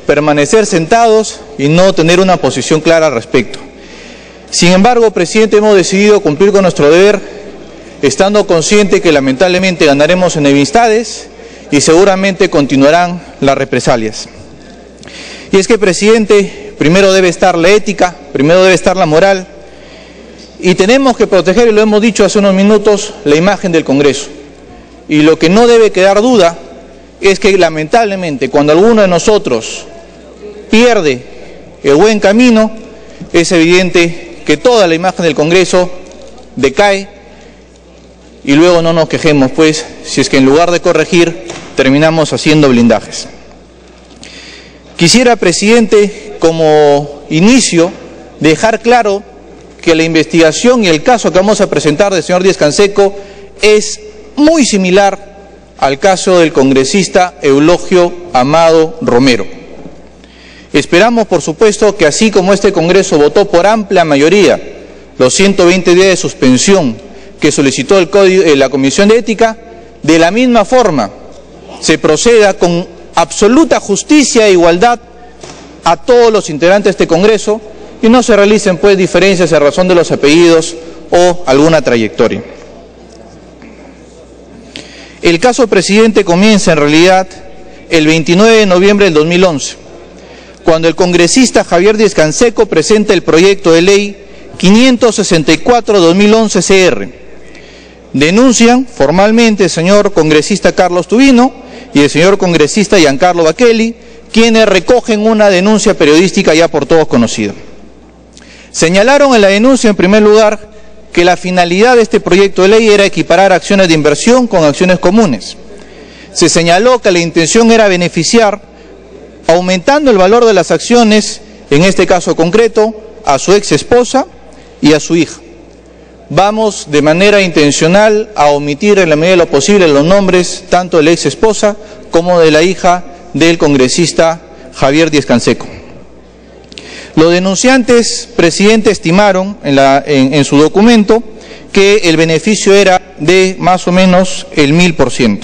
permanecer sentados y no tener una posición clara al respecto. Sin embargo, presidente, hemos decidido cumplir con nuestro deber, estando consciente que lamentablemente ganaremos enemistades y seguramente continuarán las represalias. Y es que, presidente, primero debe estar la ética, primero debe estar la moral, y tenemos que proteger, y lo hemos dicho hace unos minutos, la imagen del Congreso. Y lo que no debe quedar duda es que lamentablemente cuando alguno de nosotros pierde el buen camino, es evidente que toda la imagen del Congreso decae y luego no nos quejemos, pues, si es que en lugar de corregir terminamos haciendo blindajes. Quisiera, presidente, como inicio, dejar claro que la investigación y el caso que vamos a presentar del señor Díaz-Canseco es muy similar al caso del congresista Eulogio Amado Romero. Esperamos, por supuesto, que así como este Congreso votó por amplia mayoría los 120 días de suspensión que solicitó la Comisión de Ética, de la misma forma se proceda con absoluta justicia e igualdad a todos los integrantes de este Congreso y no se realicen, pues, diferencias a razón de los apellidos o alguna trayectoria. El caso, presidente, comienza en realidad el 29 de noviembre del 2011, cuando el congresista Javier Díaz-Canseco presenta el proyecto de ley 564/2011 CR. Denuncian formalmente el señor congresista Carlos Tubino y el señor congresista Giancarlo Bacchelli, quienes recogen una denuncia periodística ya por todos conocida. Señalaron en la denuncia, en primer lugar, que la finalidad de este proyecto de ley era equiparar acciones de inversión con acciones comunes. Se señaló que la intención era beneficiar, aumentando el valor de las acciones, en este caso concreto, a su ex esposa y a su hija. Vamos de manera intencional a omitir en la medida de lo posible los nombres tanto de la ex esposa como de la hija del congresista Javier Díaz-Canseco. Los denunciantes, presidente, estimaron en su documento que el beneficio era de más o menos el 1000%.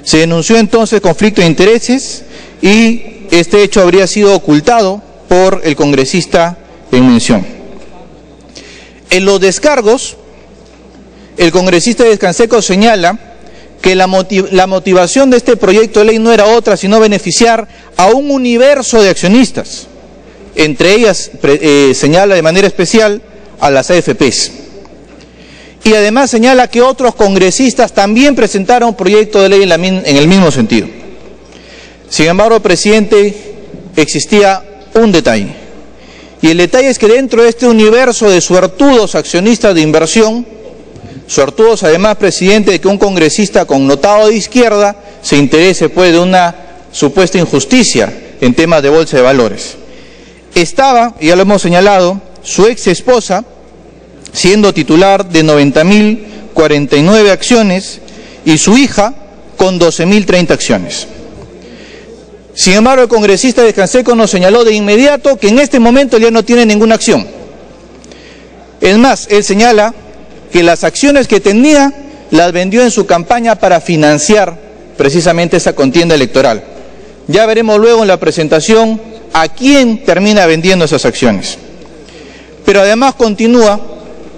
Se denunció entonces conflicto de intereses y este hecho habría sido ocultado por el congresista en mención. En los descargos, el congresista Díaz-Canseco señala que la motivación de este proyecto de ley no era otra sino beneficiar a un universo de accionistas. Entre ellas señala de manera especial a las AFPs. Y además señala que otros congresistas también presentaron proyecto de ley en el mismo sentido. Sin embargo, presidente, existía un detalle. Y el detalle es que dentro de este universo de suertudos accionistas de inversión, suertudos además, presidente, de que un congresista connotado de izquierda se interese, pues, de una supuesta injusticia en temas de bolsa de valores. Estaba, y ya lo hemos señalado, su ex esposa, siendo titular de 90.049 acciones, y su hija con 12.030 acciones. Sin embargo, el congresista Díaz-Canseco nos señaló de inmediato que en este momento ya no tiene ninguna acción. Es más, él señala que las acciones que tenía las vendió en su campaña para financiar precisamente esa contienda electoral. Ya veremos luego en la presentación a quién termina vendiendo esas acciones. Pero además continúa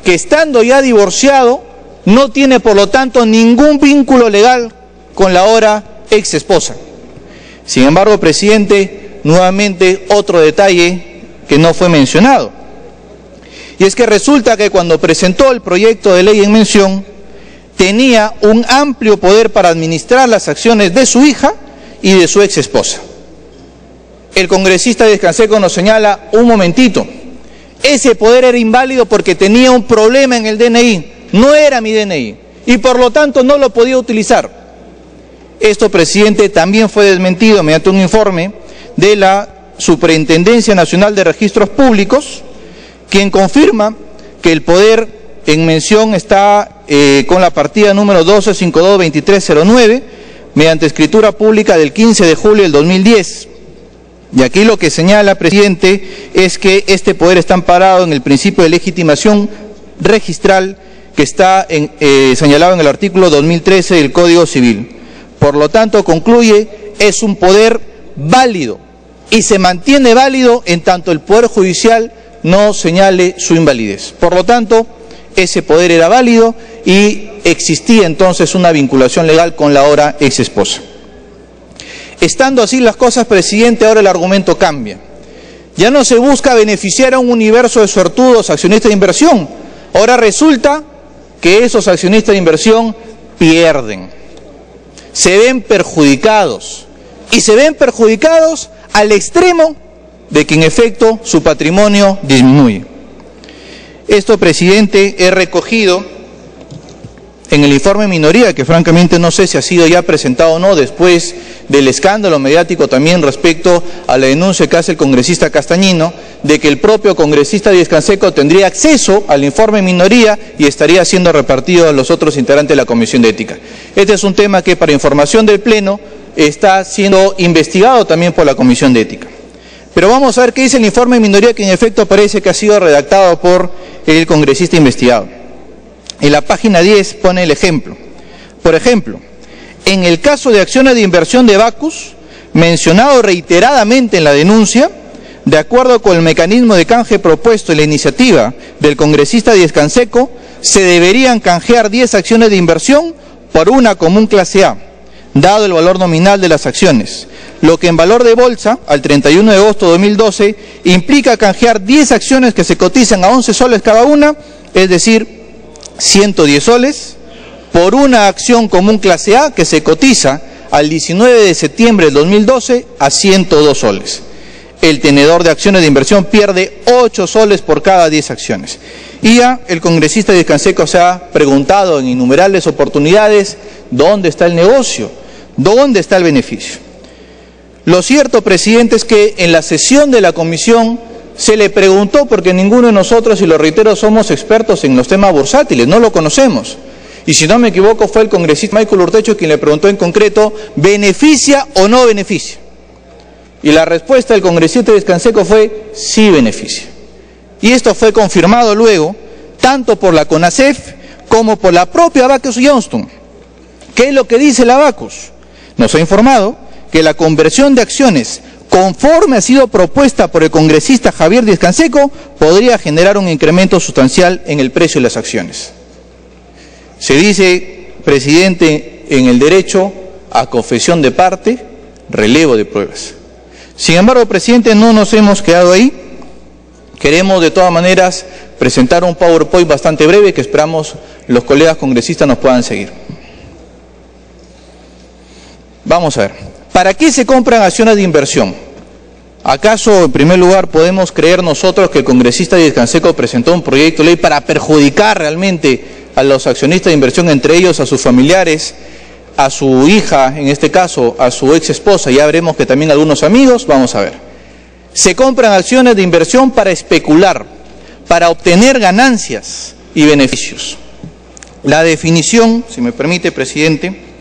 que estando ya divorciado, no tiene por lo tanto ningún vínculo legal con la ahora ex esposa. Sin embargo, presidente, nuevamente otro detalle que no fue mencionado. Y es que resulta que cuando presentó el proyecto de ley en mención, tenía un amplio poder para administrar las acciones de su hija y de su ex esposa. El congresista Díaz-Canseco nos señala, un momentito, ese poder era inválido porque tenía un problema en el DNI, no era mi DNI, y por lo tanto no lo podía utilizar. Esto, presidente, también fue desmentido mediante un informe de la Superintendencia Nacional de Registros Públicos, quien confirma que el poder en mención está con la partida número 12522309, mediante escritura pública del 15 de julio del 2010. Y aquí lo que señala, presidente, es que este poder está amparado en el principio de legitimación registral que está señalado en el artículo 2013 del Código Civil. Por lo tanto, concluye, es un poder válido y se mantiene válido en tanto el Poder Judicial no señale su invalidez. Por lo tanto, ese poder era válido y existía entonces una vinculación legal con la ahora ex esposa. Estando así las cosas, presidente, ahora el argumento cambia. Ya no se busca beneficiar a un universo de suertudos accionistas de inversión. Ahora resulta que esos accionistas de inversión pierden, se ven perjudicados, y se ven perjudicados al extremo de que en efecto su patrimonio disminuye. Esto, presidente, he recogido en el informe minoría, que francamente no sé si ha sido ya presentado o no, después del escándalo mediático también respecto a la denuncia que hace el congresista Castañino, de que el propio congresista Díaz Canseco tendría acceso al informe minoría y estaría siendo repartido a los otros integrantes de la Comisión de Ética. Este es un tema que, para información del Pleno, está siendo investigado también por la Comisión de Ética. Pero vamos a ver qué dice el informe minoría, que en efecto parece que ha sido redactado por el congresista investigado. En la página 10 pone el ejemplo. Por ejemplo, en el caso de acciones de inversión de Bacus, mencionado reiteradamente en la denuncia, de acuerdo con el mecanismo de canje propuesto en la iniciativa del congresista Díaz Canseco, se deberían canjear 10 acciones de inversión por una común clase A, dado el valor nominal de las acciones, lo que en valor de bolsa, al 31 de agosto de 2012, implica canjear 10 acciones que se cotizan a 11 soles cada una, es decir, 110 soles, por una acción común clase A que se cotiza al 19 de septiembre del 2012 a 102 soles. El tenedor de acciones de inversión pierde 8 soles por cada 10 acciones. Y ya el congresista Díaz Canseco se ha preguntado en innumerables oportunidades, ¿dónde está el negocio? ¿Dónde está el beneficio? Lo cierto, presidente, es que en la sesión de la comisión se le preguntó, porque ninguno de nosotros, y lo reitero, somos expertos en los temas bursátiles, no lo conocemos. Y si no me equivoco, fue el congresista Michael Urtecho quien le preguntó en concreto, ¿beneficia o no beneficia? Y la respuesta del congresista Díaz Canseco fue, sí beneficia. Y esto fue confirmado luego, tanto por la CONACEF como por la propia Bacus Johnston. ¿Qué es lo que dice la Bacus? Nos ha informado que la conversión de acciones, conforme ha sido propuesta por el congresista Javier Díaz Canseco, podría generar un incremento sustancial en el precio de las acciones. Se dice, presidente, en el derecho a confesión de parte, relevo de pruebas. Sin embargo, presidente, no nos hemos quedado ahí. Queremos de todas maneras presentar un PowerPoint bastante breve que esperamos los colegas congresistas nos puedan seguir. Vamos a ver. ¿Para qué se compran acciones de inversión? ¿Acaso, en primer lugar, podemos creer nosotros que el congresista Díaz Canseco presentó un proyecto de ley para perjudicar realmente a los accionistas de inversión, entre ellos a sus familiares, a su hija, en este caso, a su ex esposa, ya veremos que también algunos amigos? Vamos a ver. Se compran acciones de inversión para especular, para obtener ganancias y beneficios. La definición, si me permite, presidente,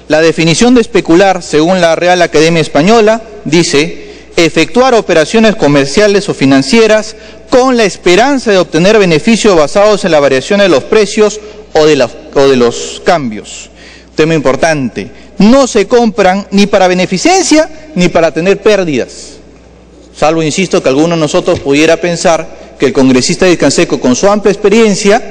la definición de especular, según la Real Academia Española, dice: efectuar operaciones comerciales o financieras con la esperanza de obtener beneficios basados en la variación de los precios o de los cambios. Tema importante, no se compran ni para beneficencia ni para tener pérdidas. Salvo, insisto, que alguno de nosotros pudiera pensar que el congresista Díaz Canseco, con su amplia experiencia,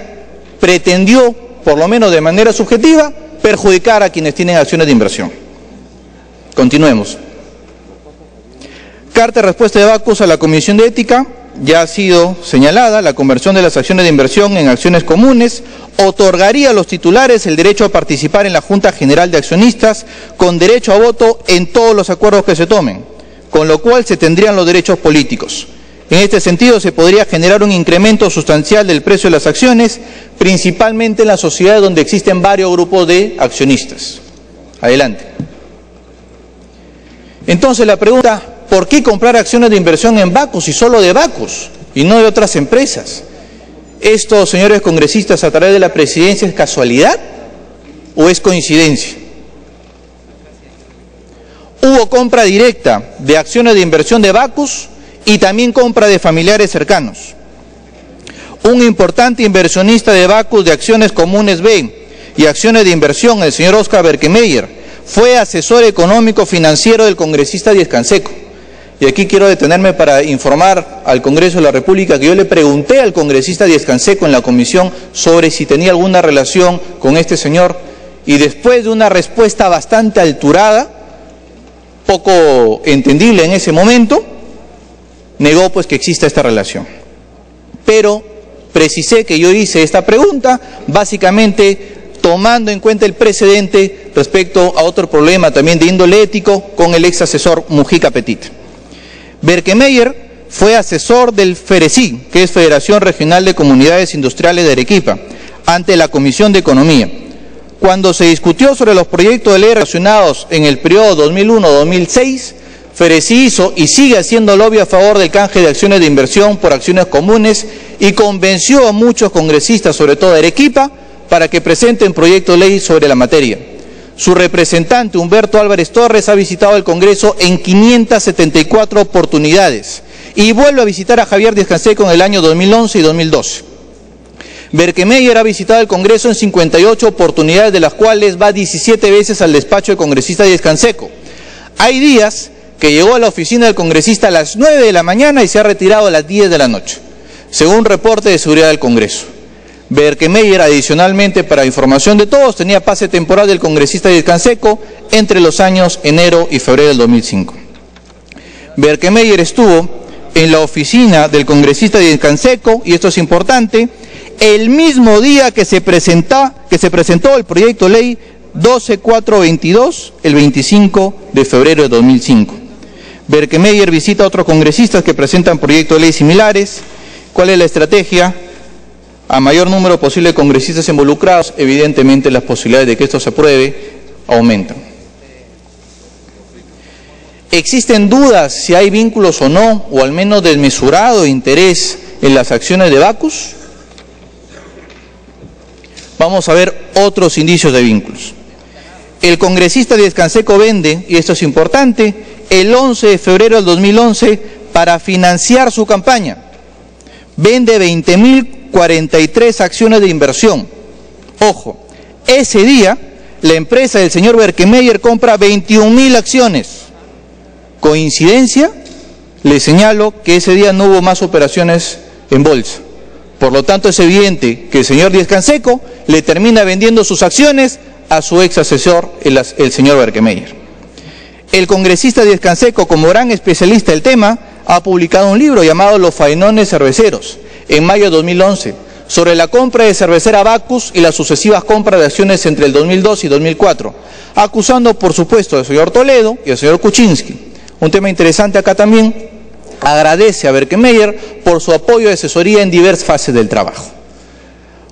pretendió, por lo menos de manera subjetiva, perjudicar a quienes tienen acciones de inversión. Continuemos. Carta de respuesta de Bacus a la Comisión de Ética. Ya ha sido señalada, la conversión de las acciones de inversión en acciones comunes otorgaría a los titulares el derecho a participar en la Junta General de Accionistas con derecho a voto en todos los acuerdos que se tomen, con lo cual se tendrían los derechos políticos. En este sentido, se podría generar un incremento sustancial del precio de las acciones, principalmente en las sociedades donde existen varios grupos de accionistas. Adelante. Entonces la pregunta, ¿por qué comprar acciones de inversión en Bacus y solo de Bacus y no de otras empresas? ¿Esto, señores congresistas, a través de la presidencia es casualidad o es coincidencia? Hubo compra directa de acciones de inversión de Bacus y también compra de familiares cercanos. Un importante inversionista de Bacus de acciones comunes B y acciones de inversión, el señor Oscar Berkemeyer, fue asesor económico financiero del congresista Díez Canseco. Y aquí quiero detenerme para informar al Congreso de la República que yo le pregunté al congresista Díez Canseco en la comisión sobre si tenía alguna relación con este señor, y después de una respuesta bastante alturada, poco entendible en ese momento, negó pues que exista esta relación. Pero precisé que yo hice esta pregunta básicamente tomando en cuenta el precedente respecto a otro problema también de índole ético con el ex asesor Mujica Petit. Berkemeyer fue asesor del FERECI, que es Federación Regional de Comunidades Industriales de Arequipa, ante la Comisión de Economía. Cuando se discutió sobre los proyectos de ley relacionados en el periodo 2001-2006, FERECI hizo y sigue haciendo lobby a favor del canje de acciones de inversión por acciones comunes y convenció a muchos congresistas, sobre todo de Arequipa, para que presenten proyecto de ley sobre la materia. Su representante, Humberto Álvarez Torres, ha visitado el Congreso en 574 oportunidades y vuelve a visitar a Javier Díez Canseco en el año 2011 y 2012. Berkemeyer ha visitado el Congreso en 58 oportunidades, de las cuales va 17 veces al despacho del congresista Díez Canseco. Hay días que llegó a la oficina del congresista a las 9 de la mañana y se ha retirado a las 10 de la noche, según reporte de seguridad del Congreso. Berkemeyer, adicionalmente, para información de todos, tenía pase temporal del congresista Díez Canseco entre los años enero y febrero del 2005. Berkemeyer estuvo en la oficina del congresista Díez Canseco, y esto es importante, el mismo día que se presentó el proyecto de ley 12422, el 25 de febrero de 2005. Berkemeyer visita a otros congresistas que presentan proyectos de ley similares. ¿Cuál es la estrategia? A mayor número posible de congresistas involucrados, evidentemente las posibilidades de que esto se apruebe aumentan. ¿Existen dudas si hay vínculos o no, o al menos desmesurado interés en las acciones de Bacus? Vamos a ver otros indicios de vínculos. El congresista Díez Canseco vende, y esto es importante, el 11 de febrero del 2011 para financiar su campaña. Vende 20.043 acciones de inversión. Ojo, ese día la empresa del señor Berkemeyer compra 21.000 acciones. ¿Coincidencia? Le señalo que ese día no hubo más operaciones en bolsa. Por lo tanto, es evidente que el señor Díez Canseco le termina vendiendo sus acciones a su ex asesor, el señor Berkemeyer. El congresista Díez Canseco, como gran especialista del tema, ha publicado un libro llamado Los faenones cerveceros, en mayo de 2011, sobre la compra de cervecera Bacus y las sucesivas compras de acciones entre el 2002 y 2004, acusando, por supuesto, al señor Toledo y al señor Kuczynski. Un tema interesante acá también, agradece a Berkemeyer por su apoyo y asesoría en diversas fases del trabajo.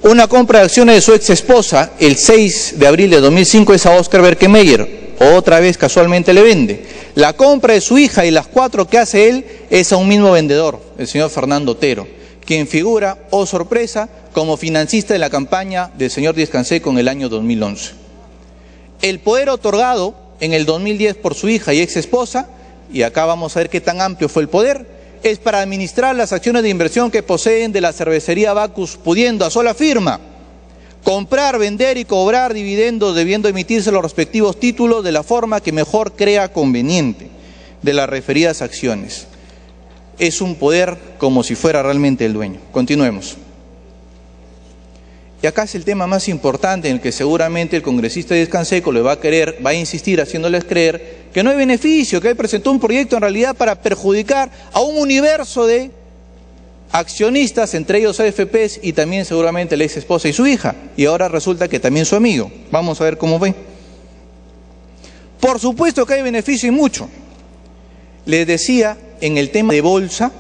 Una compra de acciones de su ex esposa, el 6 de abril de 2005, es a Oscar Berkemeyer, otra vez casualmente le vende. La compra de su hija y las 4 que hace él es a un mismo vendedor, el señor Fernando Otero, quien figura, oh sorpresa, como financista de la campaña del señor Díez Canseco en el año 2011. El poder otorgado en el 2010 por su hija y ex esposa, y acá vamos a ver qué tan amplio fue el poder, es para administrar las acciones de inversión que poseen de la cervecería Bacus, pudiendo a sola firma comprar, vender y cobrar dividendos, debiendo emitirse los respectivos títulos de la forma que mejor crea conveniente de las referidas acciones. Es un poder como si fuera realmente el dueño. Continuemos. Y acá es el tema más importante en el que seguramente el congresista Díez Canseco le va a insistir haciéndoles creer que no hay beneficio, que él presentó un proyecto en realidad para perjudicar a un universo de accionistas, entre ellos AFPs y también seguramente la ex esposa y su hija, y ahora resulta que también su amigo. Vamos a ver cómo ve. Por supuesto que hay beneficio y mucho. Les decía, en el tema de bolsa,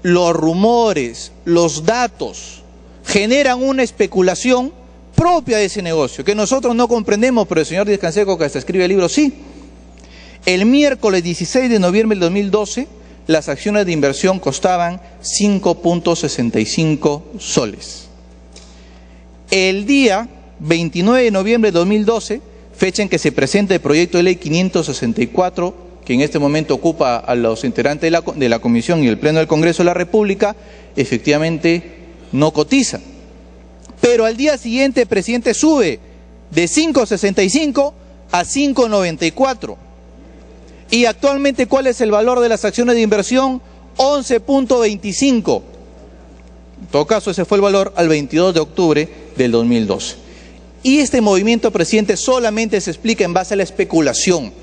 los rumores, los datos generan una especulación propia de ese negocio, que nosotros no comprendemos, pero el señor Díez Canseco, que hasta escribe el libro, sí. El miércoles 16 de noviembre del 2012, las acciones de inversión costaban 5.65 soles. El día 29 de noviembre de 2012, fecha en que se presenta el proyecto de ley 564, que en este momento ocupa a los integrantes de la Comisión y el Pleno del Congreso de la República, efectivamente no cotiza. Pero al día siguiente el presidente sube de 5.65 a 5.94. Y actualmente, ¿cuál es el valor de las acciones de inversión? 11.25. En todo caso, ese fue el valor al 22 de octubre del 2012. Y este movimiento, presidente, solamente se explica en base a la especulación.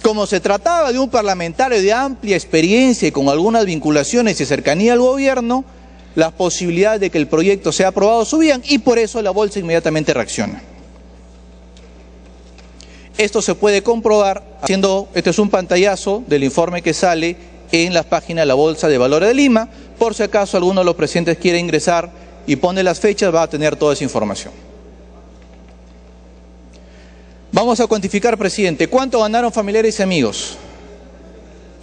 Como se trataba de un parlamentario de amplia experiencia y con algunas vinculaciones y cercanía al gobierno, las posibilidades de que el proyecto sea aprobado subían y por eso la bolsa inmediatamente reacciona. Esto se puede comprobar haciendo, este es un pantallazo del informe que sale en las páginas de la Bolsa de Valores de Lima. Por si acaso alguno de los presidentes quiere ingresar y pone las fechas, va a tener toda esa información. Vamos a cuantificar, presidente, ¿cuánto ganaron familiares y amigos?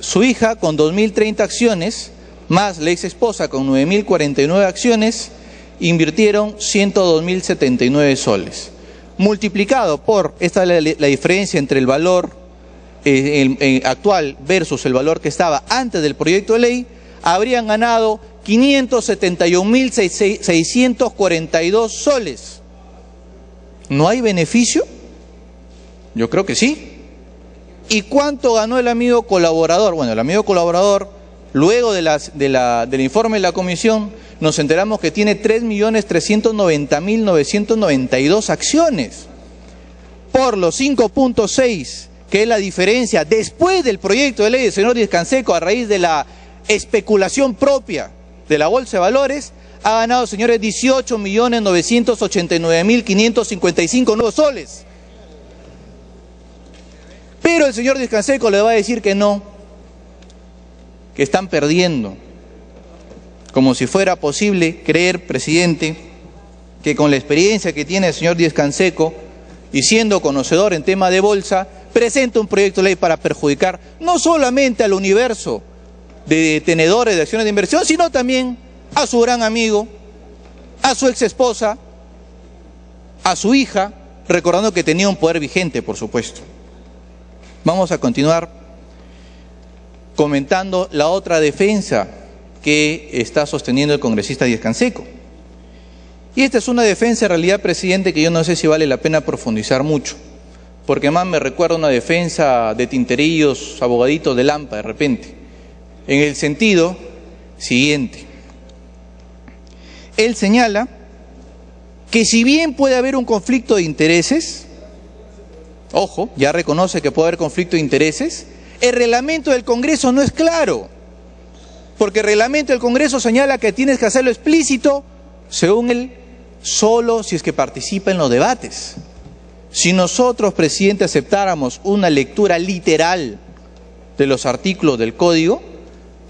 Su hija con 2.030 acciones, más la ex esposa con 9.049 acciones, invirtieron 102.079 soles. Multiplicado por, esta es la diferencia entre el valor actual versus el valor que estaba antes del proyecto de ley, habrían ganado 571.642 soles. ¿No hay beneficio? Yo creo que sí. ¿Y cuánto ganó el amigo colaborador? Bueno, el amigo colaborador, luego del informe de la comisión, nos enteramos que tiene 3.390.992 acciones. Por los 5.6, que es la diferencia después del proyecto de ley del señor Díaz-Canseco a raíz de la especulación propia de la Bolsa de Valores, ha ganado, señores, 18.989.555 nuevos soles. Pero el señor Díaz-Canseco le va a decir que no, que están perdiendo. Como si fuera posible creer, presidente, que con la experiencia que tiene el señor Díaz-Canseco y siendo conocedor en tema de bolsa, presenta un proyecto de ley para perjudicar no solamente al universo de tenedores de acciones de inversión, sino también a su gran amigo, a su ex esposa, a su hija, recordando que tenía un poder vigente, por supuesto. Vamos a continuar comentando la otra defensa que está sosteniendo el congresista Díaz-Canseco. Y esta es una defensa, en realidad, presidente, que yo no sé si vale la pena profundizar mucho, porque más me recuerda una defensa de tinterillos, abogaditos de Lampa, de repente, en el sentido siguiente. Él señala que si bien puede haber un conflicto de intereses, ojo, ya reconoce que puede haber conflicto de intereses, el reglamento del Congreso no es claro, porque el reglamento del Congreso señala que tienes que hacerlo explícito, según él, solo si es que participa en los debates. Si nosotros, presidente, aceptáramos una lectura literal de los artículos del Código,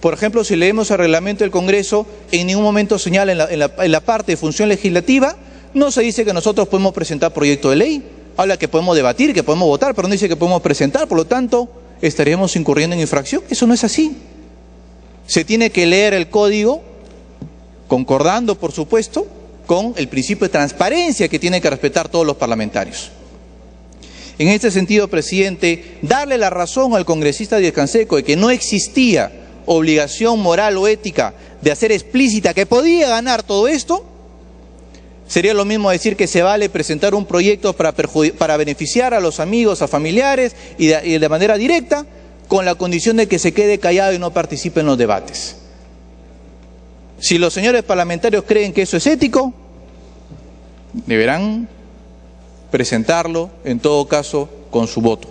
por ejemplo, si leemos el reglamento del Congreso, en ningún momento señala en la parte de función legislativa, no se dice que nosotros podemos presentar proyecto de ley. Habla que podemos debatir, que podemos votar, pero no dice que podemos presentar, por lo tanto, estaríamos incurriendo en infracción. Eso no es así. Se tiene que leer el código, concordando, por supuesto, con el principio de transparencia que tienen que respetar todos los parlamentarios. En este sentido, presidente, darle la razón al congresista Díaz-Canseco de que no existía obligación moral o ética de hacer explícita que podía ganar todo esto, sería lo mismo decir que se vale presentar un proyecto para beneficiar a los amigos, a familiares y de manera directa, con la condición de que se quede callado y no participe en los debates. Si los señores parlamentarios creen que eso es ético, deberán presentarlo, en todo caso, con su voto.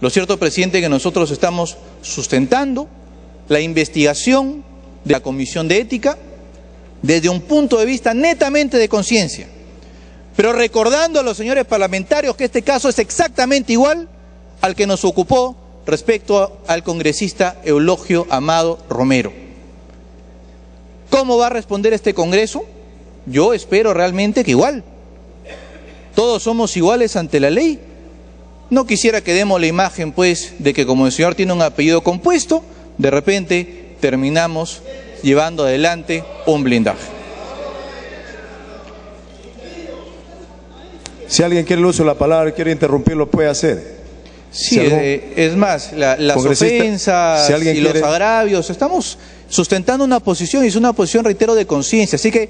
Lo cierto, presidente, es que nosotros estamos sustentando la investigación de la Comisión de Ética desde un punto de vista netamente de conciencia, pero recordando a los señores parlamentarios que este caso es exactamente igual al que nos ocupó respecto al congresista Eulogio Amado Romero. ¿Cómo va a responder este Congreso? Yo espero realmente que igual. Todos somos iguales ante la ley. No quisiera que demos la imagen, pues, de que como el señor tiene un apellido compuesto, de repente terminamos llevando adelante un blindaje. Si alguien quiere el uso de la palabra, quiere interrumpirlo, puede hacer. Sí, es más, las ofensas y los agravios, estamos sustentando una posición y es una posición, reitero, de conciencia. Así que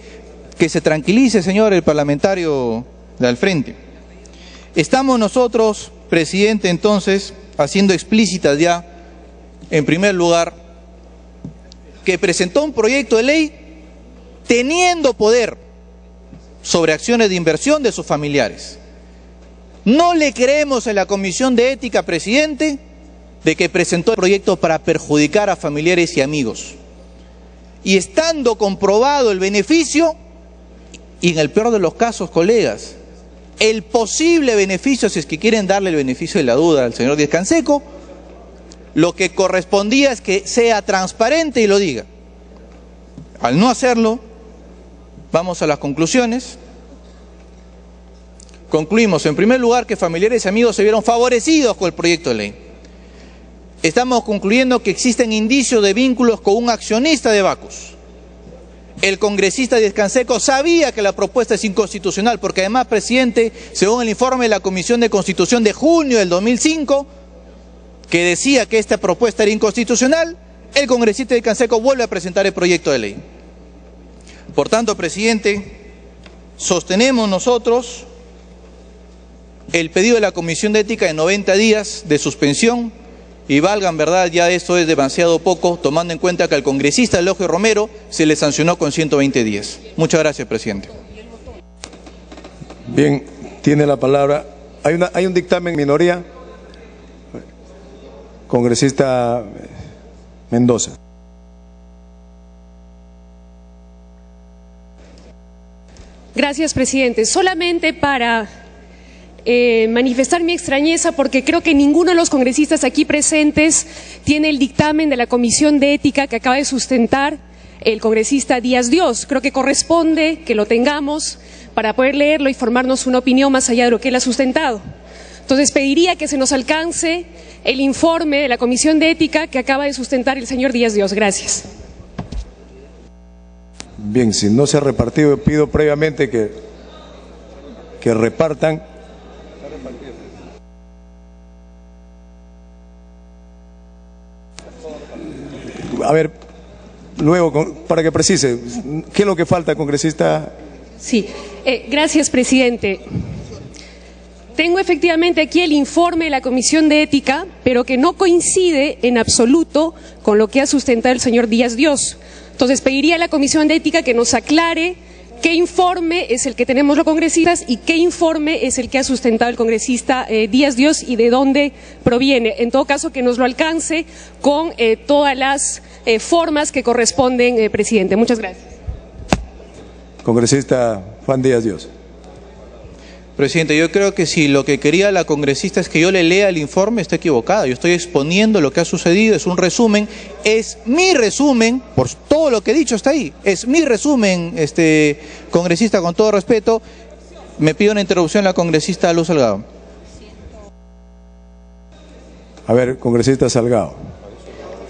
se tranquilice, señor el parlamentario de al frente. Estamos nosotros presidente, entonces, haciendo explícitas ya, en primer lugar, que presentó un proyecto de ley teniendo poder sobre acciones de inversión de sus familiares. No le creemos en la Comisión de Ética, presidente, de que presentó el proyecto para perjudicar a familiares y amigos. Y estando comprobado el beneficio, y en el peor de los casos, colegas, el posible beneficio, si es que quieren darle el beneficio de la duda al señor Díaz-Canseco, lo que correspondía es que sea transparente y lo diga. Al no hacerlo, vamos a las conclusiones. Concluimos, en primer lugar, que familiares y amigos se vieron favorecidos con el proyecto de ley. Estamos concluyendo que existen indicios de vínculos con un accionista de Bacus. El congresista Díaz-Canseco sabía que la propuesta es inconstitucional, porque además, presidente, según el informe de la Comisión de Constitución de junio del 2005, que decía que esta propuesta era inconstitucional, el congresista Díaz-Canseco vuelve a presentar el proyecto de ley. Por tanto, presidente, sostenemos nosotros el pedido de la Comisión de Ética de 90 días de suspensión, y valgan verdad, ya esto es demasiado poco, tomando en cuenta que al congresista Eulogio Romero se le sancionó con 120 días. Muchas gracias, presidente. Bien, tiene la palabra. Hay un dictamen minoría. Congresista Mendoza. Gracias, presidente. Solamente para manifestar mi extrañeza, porque creo que ninguno de los congresistas aquí presentes tiene el dictamen de la Comisión de Ética que acaba de sustentar el congresista Díaz Dios. Creo que corresponde que lo tengamos para poder leerlo y formarnos una opinión más allá de lo que él ha sustentado. Entonces pediría que se nos alcance el informe de la Comisión de Ética que acaba de sustentar el señor Díaz Dios. Gracias. Bien, si no se ha repartido, pido previamente que repartan. A ver, luego, para que precise, ¿qué es lo que falta, congresista? Sí, gracias, presidente. Tengo efectivamente aquí el informe de la Comisión de Ética, pero que no coincide en absoluto con lo que ha sustentado el señor Díaz Dios. Entonces pediría a la Comisión de Ética que nos aclare qué informe es el que tenemos los congresistas y qué informe es el que ha sustentado el congresista Díaz Dios y de dónde proviene. En todo caso, que nos lo alcance con todas las formas que corresponden, presidente. Muchas gracias. Congresista Juan Díaz Dios. Presidente, yo creo que si lo que quería la congresista es que yo le lea el informe, está equivocada. Yo estoy exponiendo lo que ha sucedido, es un resumen, es mi resumen, por todo lo que he dicho está ahí, es mi resumen, congresista, con todo respeto. Me pido una interrupción la congresista Luz Salgado. A ver, congresista Salgado.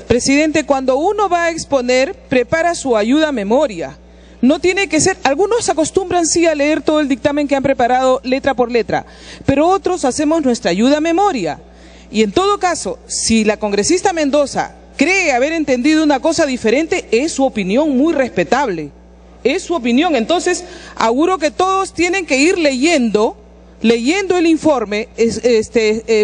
Presidente, cuando uno va a exponer, prepara su ayuda a memoria. No tiene que ser, algunos acostumbran sí a leer todo el dictamen que han preparado letra por letra, pero otros hacemos nuestra ayuda a memoria. Y en todo caso, si la congresista Mendoza cree haber entendido una cosa diferente, es su opinión muy respetable, es su opinión. Entonces, auguro que todos tienen que ir leyendo el informe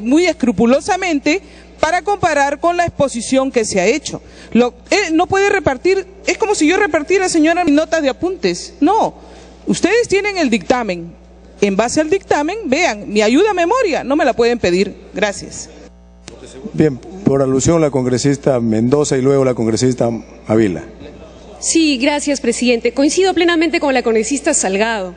muy escrupulosamente, para comparar con la exposición que se ha hecho. No puede repartir, es como si yo repartiera, señora, mis notas de apuntes. No, ustedes tienen el dictamen. En base al dictamen, vean, mi ayuda a memoria, no me la pueden pedir. Gracias. Bien, por alusión la congresista Mendoza y luego la congresista Ávila. Sí, gracias, presidente. Coincido plenamente con la congresista Salgado.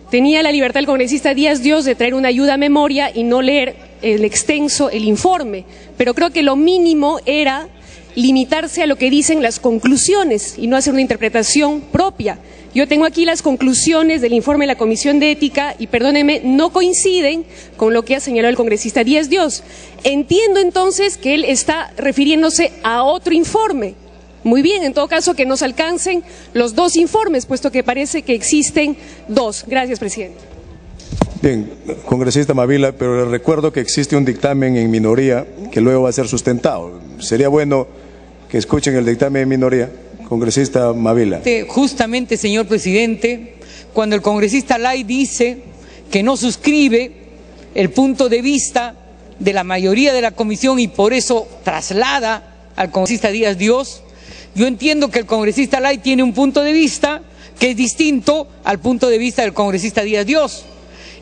Tenía la libertad el congresista Díaz Dios de traer una ayuda a memoria y no leer el informe, pero creo que lo mínimo era limitarse a lo que dicen las conclusiones y no hacer una interpretación propia. Yo tengo aquí las conclusiones del informe de la Comisión de Ética y, perdónenme, no coinciden con lo que ha señalado el congresista Díaz Dios. Entiendo entonces que él está refiriéndose a otro informe. Muy bien, en todo caso que nos alcancen los dos informes, puesto que parece que existen dos. Gracias, presidente. Bien, congresista Mavila, pero le recuerdo que existe un dictamen en minoría que luego va a ser sustentado. Sería bueno que escuchen el dictamen en minoría. Congresista Mavila. Justamente, señor presidente, cuando el congresista Lai dice que no suscribe el punto de vista de la mayoría de la comisión y por eso traslada al congresista Díaz Dios. Yo entiendo que el congresista Lay tiene un punto de vista que es distinto al punto de vista del congresista Díaz Dios.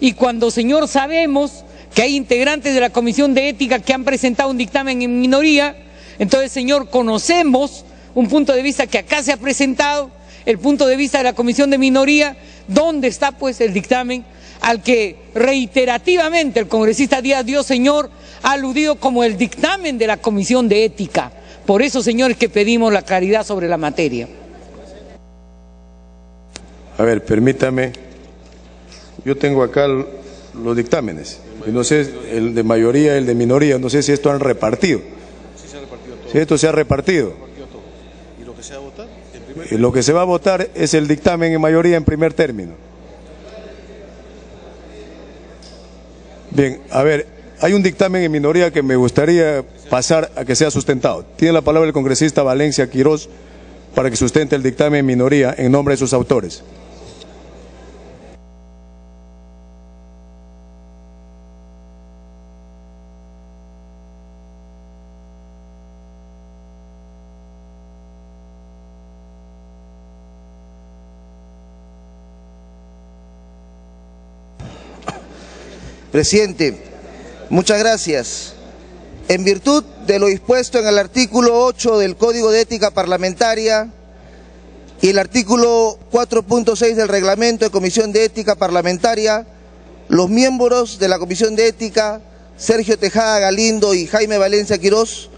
Y cuando, señor, sabemos que hay integrantes de la Comisión de Ética que han presentado un dictamen en minoría, entonces, señor, conocemos un punto de vista que acá se ha presentado, el punto de vista de la Comisión de Minoría, ¿dónde está pues el dictamen al que reiterativamente el congresista Díaz Dios, señor, ha aludido como el dictamen de la Comisión de Ética? Por eso, señores, que pedimos la claridad sobre la materia. A ver, permítame, yo tengo acá los dictámenes, y no sé, el de mayoría, el de minoría, no sé si esto han repartido. Sí, se ha repartido todo. Si esto se ha repartido. ¿Y lo que se va a votar? Y lo que se va a votar es el dictamen en mayoría en primer término. Bien, a ver, hay un dictamen en minoría que me gustaría pasar a que sea sustentado. Tiene la palabra el congresista Valencia Quirós para que sustente el dictamen en minoría en nombre de sus autores. Presidente, muchas gracias. En virtud de lo dispuesto en el artículo 8 del Código de Ética Parlamentaria y el artículo 4.6 del Reglamento de Comisión de Ética Parlamentaria, los miembros de la Comisión de Ética, Sergio Tejada Galindo y Jaime Valencia Quirós,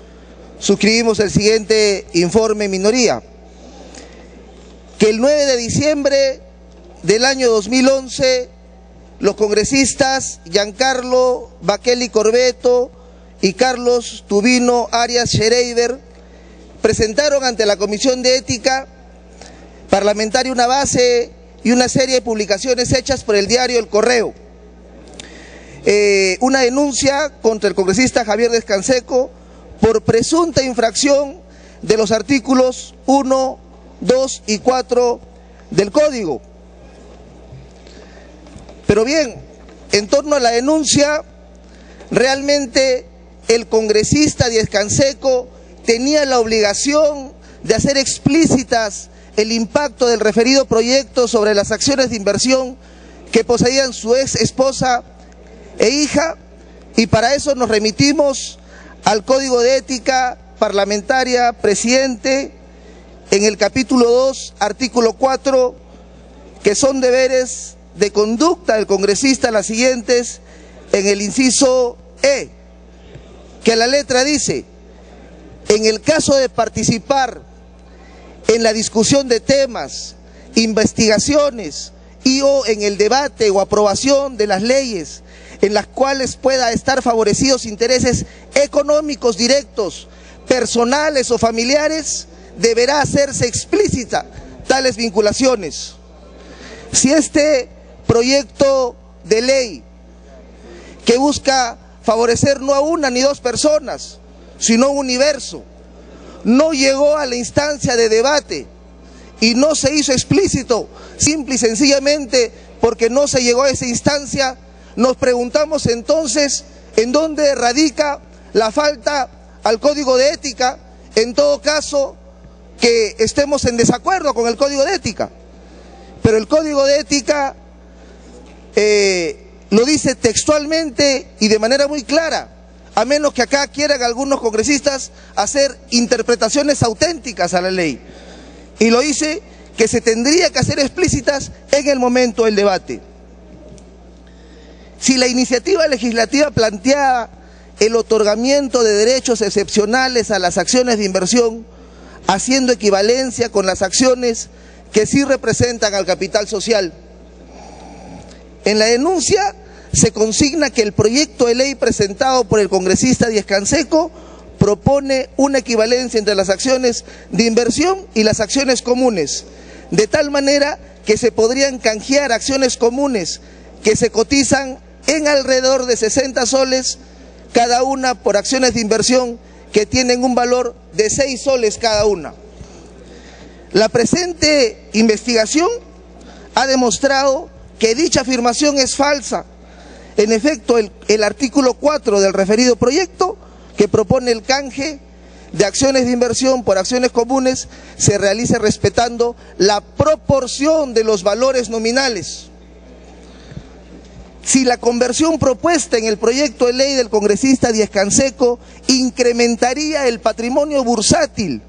suscribimos el siguiente informe en minoría. Que el 9 de diciembre del año 2011, los congresistas Giancarlo Baqueli Corbeto y Carlos Tubino Arias Schreiber presentaron ante la Comisión de Ética Parlamentaria una base y una serie de publicaciones hechas por el diario El Correo. Una denuncia contra el congresista Javier Descanseco por presunta infracción de los artículos 1, 2 y 4 del Código. Pero bien, en torno a la denuncia, realmente el congresista Descanseco tenía la obligación de hacer explícitas el impacto del referido proyecto sobre las acciones de inversión que poseían su ex esposa e hija, y para eso nos remitimos al Código de Ética Parlamentaria, presidente, en el capítulo 2, artículo 4, que son deberes de conducta del congresista las siguientes, en el inciso E, que la letra dice: en el caso de participar en la discusión de temas, investigaciones y o en el debate o aprobación de las leyes en las cuales pueda estar favorecidos intereses económicos directos, personales o familiares, deberá hacerse explícita tales vinculaciones. Si este proyecto de ley que busca favorecer no a una ni dos personas, sino un universo, no llegó a la instancia de debate y no se hizo explícito, simple y sencillamente porque no se llegó a esa instancia, nos preguntamos entonces en dónde radica la falta al Código de Ética, en todo caso que estemos en desacuerdo con el Código de Ética. Pero el Código de Ética lo dice textualmente y de manera muy clara, a menos que acá quieran algunos congresistas hacer interpretaciones auténticas a la ley. Y lo dice que se tendría que hacer explícitas en el momento del debate. Si la iniciativa legislativa planteaba el otorgamiento de derechos excepcionales a las acciones de inversión, haciendo equivalencia con las acciones que sí representan al capital social, en la denuncia se consigna que el proyecto de ley presentado por el congresista Descanseco propone una equivalencia entre las acciones de inversión y las acciones comunes, de tal manera que se podrían canjear acciones comunes que se cotizan en alrededor de 60 soles cada una por acciones de inversión que tienen un valor de 6 soles cada una. La presente investigación ha demostrado que dicha afirmación es falsa, en efecto, el artículo 4 del referido proyecto, que propone el canje de acciones de inversión por acciones comunes, se realice respetando la proporción de los valores nominales. Si la conversión propuesta en el proyecto de ley del congresista Díaz Canseco incrementaría el patrimonio bursátil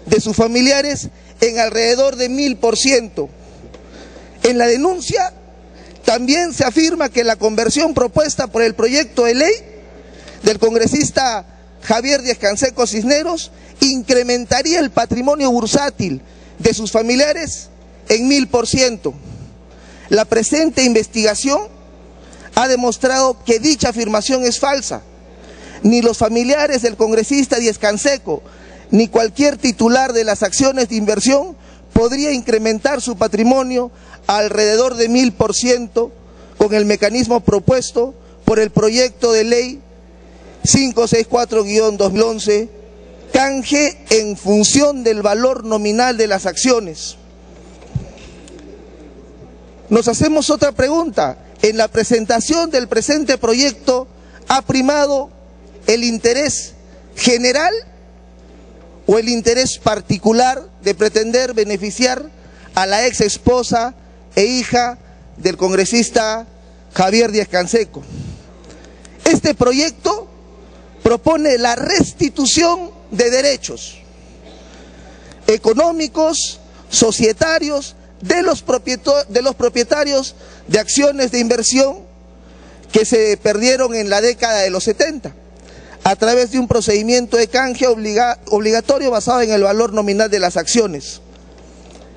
de sus familiares en alrededor de 1000%. En la denuncia también se afirma que la conversión propuesta por el proyecto de ley del congresista Javier Díaz Canseco Cisneros incrementaría el patrimonio bursátil de sus familiares en 1000%. La presente investigación ha demostrado que dicha afirmación es falsa. Ni los familiares del congresista Díaz Canseco, ni cualquier titular de las acciones de inversión podría incrementar su patrimonio alrededor de 1000% con el mecanismo propuesto por el proyecto de ley 564-2011, canje en función del valor nominal de las acciones. Nos hacemos otra pregunta. En la presentación del presente proyecto, ¿ha primado el interés general o el interés particular de pretender beneficiar a la ex esposa e hija del congresista Javier Díaz Canseco? Este proyecto propone la restitución de derechos económicos, societarios, de los propietarios de acciones de inversión que se perdieron en la década de los 70, a través de un procedimiento de canje obligatorio basado en el valor nominal de las acciones.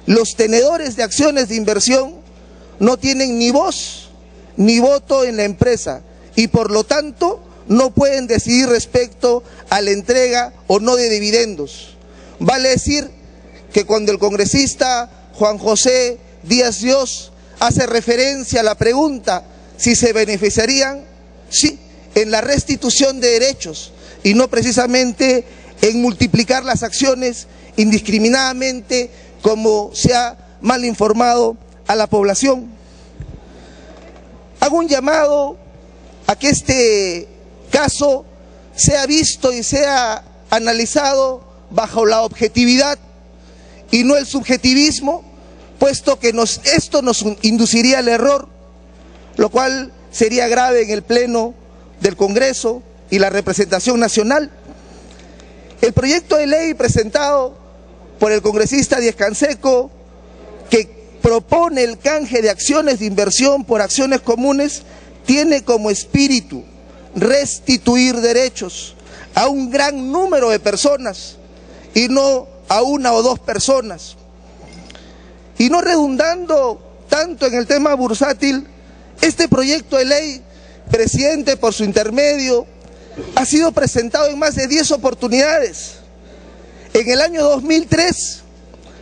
Los tenedores de acciones de inversión no tienen ni voz ni voto en la empresa y por lo tanto no pueden decidir respecto a la entrega o no de dividendos. Vale decir que cuando el congresista Juan José Díaz Dios hace referencia a la pregunta si se beneficiarían, sí, en la restitución de derechos y no precisamente en multiplicar las acciones indiscriminadamente como se ha mal informado a la población. Hago un llamado a que este caso sea visto y sea analizado bajo la objetividad y no el subjetivismo, puesto que esto nos induciría al error, lo cual sería grave en el Pleno del Congreso y la representación nacional. El proyecto de ley presentado por el congresista Díaz Canseco, que propone el canje de acciones de inversión por acciones comunes, tiene como espíritu restituir derechos a un gran número de personas y no a una o dos personas. Y no redundando tanto en el tema bursátil, este proyecto de ley, presidente, por su intermedio, ha sido presentado en más de 10 oportunidades. En el año 2003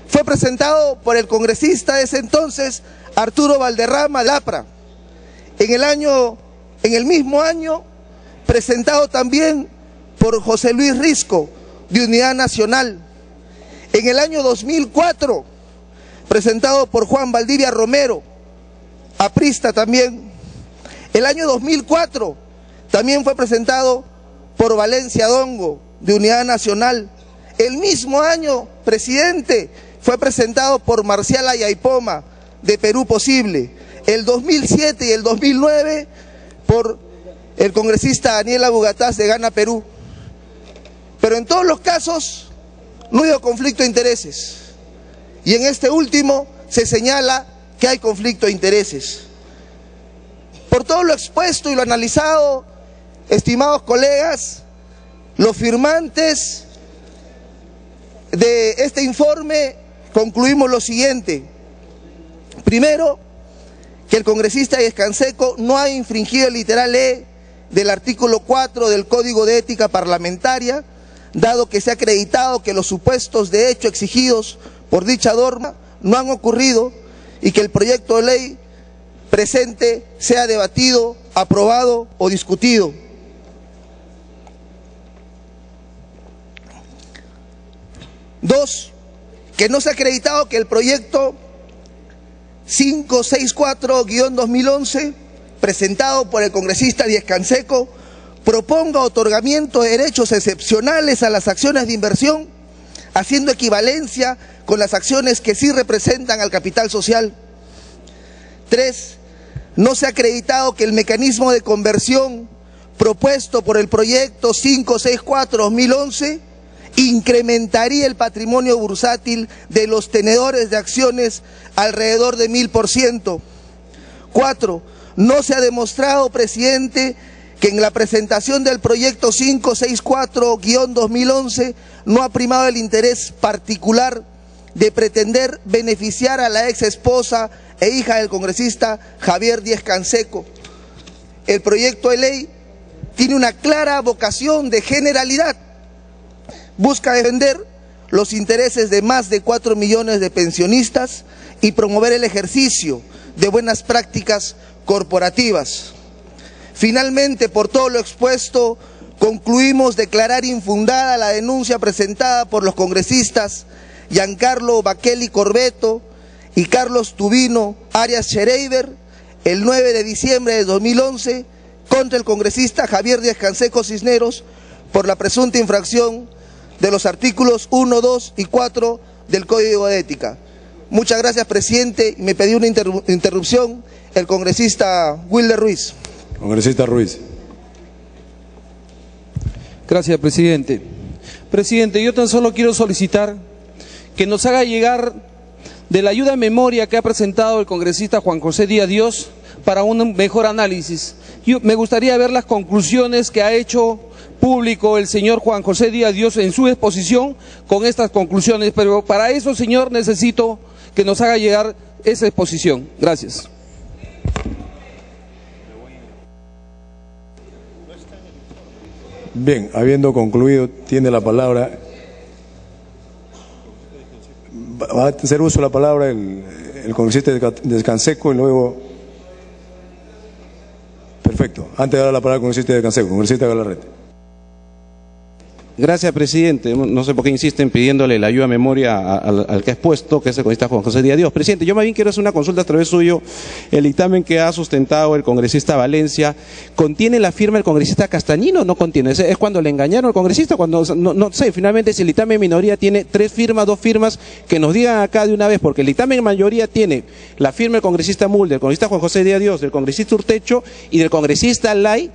fue presentado por el congresista de ese entonces, Arturo Valderrama Lapra. En el mismo año, presentado también por José Luis Risco, de Unidad Nacional. En el año 2004, presentado por Juan Valdivia Romero, aprista también. El año 2004 también fue presentado por Valencia Dongo, de Unidad Nacional. El mismo año, presidente, fue presentado por Marcial Ayaipoma, de Perú Posible. El 2007 y el 2009 por el congresista Daniel Abugataz, de Gana Perú. Pero en todos los casos no hubo conflicto de intereses. Y en este último se señala que hay conflicto de intereses. Por todo lo expuesto y lo analizado, estimados colegas, los firmantes de este informe concluimos lo siguiente. Primero, que el congresista Díaz Canseco no ha infringido el literal E del artículo 4 del Código de Ética Parlamentaria, dado que se ha acreditado que los supuestos de hecho exigidos por dicha norma no han ocurrido y que el proyecto de ley presente sea debatido, aprobado o discutido. Dos, que no se ha acreditado que el proyecto 564-2011 presentado por el congresista Díaz Canseco, proponga otorgamiento de derechos excepcionales a las acciones de inversión, haciendo equivalencia con las acciones que sí representan al capital social. 3. No se ha acreditado que el mecanismo de conversión propuesto por el proyecto 564-2011 incrementaría el patrimonio bursátil de los tenedores de acciones alrededor de 1000%. 4. No se ha demostrado, presidente, que en la presentación del proyecto 564-2011 no ha primado el interés particular de pretender beneficiar a la ex esposa e hija del congresista Javier Díaz Canseco. El proyecto de ley tiene una clara vocación de generalidad. Busca defender los intereses de más de 4 millones de pensionistas y promover el ejercicio de buenas prácticas corporativas. Finalmente, por todo lo expuesto, concluimos declarar infundada la denuncia presentada por los congresistas Giancarlo Baqueli Corbeto y Carlos Tubino Arias Schreiber el 9 de diciembre de 2011 contra el congresista Javier Díaz Canseco Cisneros por la presunta infracción de los artículos 1, 2 y 4 del Código de Ética. Muchas gracias, presidente. Me pedí una interrupción el congresista Wilder Ruiz. Congresista Ruiz. Gracias, presidente. Presidente, yo tan solo quiero solicitar que nos haga llegar de la ayuda en memoria que ha presentado el congresista Juan José Díaz Dios para un mejor análisis. Me gustaría ver las conclusiones que ha hecho público el señor Juan José Díaz Dios en su exposición con estas conclusiones, pero para eso, señor, necesito que nos haga llegar esa exposición. Gracias. Bien, habiendo concluido, tiene la palabra. Va a hacer uso de la palabra el congresista Díaz Canseco y luego. Perfecto. Antes de dar la palabra al congresista Díaz Canseco, congresista Galarrete. Gracias, presidente. No sé por qué insisten pidiéndole la ayuda a memoria al que ha expuesto, que es el congresista Juan José Díaz Dios. Presidente, yo más bien quiero hacer una consulta a través suyo. El dictamen que ha sustentado el congresista Valencia, ¿contiene la firma del congresista Castañino o no contiene? ¿Es cuando le engañaron al congresista? Cuando no sé, finalmente si el dictamen de minoría tiene 3 firmas, 2 firmas, que nos digan acá de una vez, porque el dictamen de mayoría tiene la firma del congresista Mulder, del congresista Juan José Díaz Dios, del congresista Urtecho y del congresista Lai,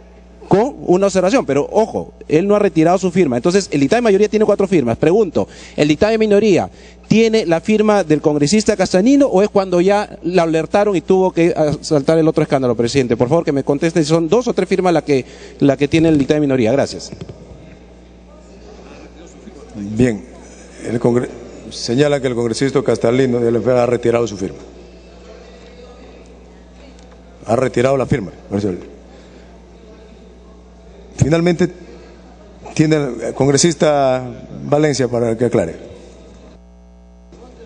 con una observación, pero ojo, él no ha retirado su firma. Entonces, el dictamen de mayoría tiene 4 firmas. Pregunto, ¿el dictamen de minoría tiene la firma del congresista Castañino o es cuando ya la alertaron y tuvo que saltar el otro escándalo, presidente? Por favor, que me conteste si son 2 o 3 firmas la que tiene el dictamen de minoría. Gracias. Bien, señala que el congresista Castañino ha retirado su firma. Ha retirado la firma. Finalmente, tiene el congresista Valencia para que aclare.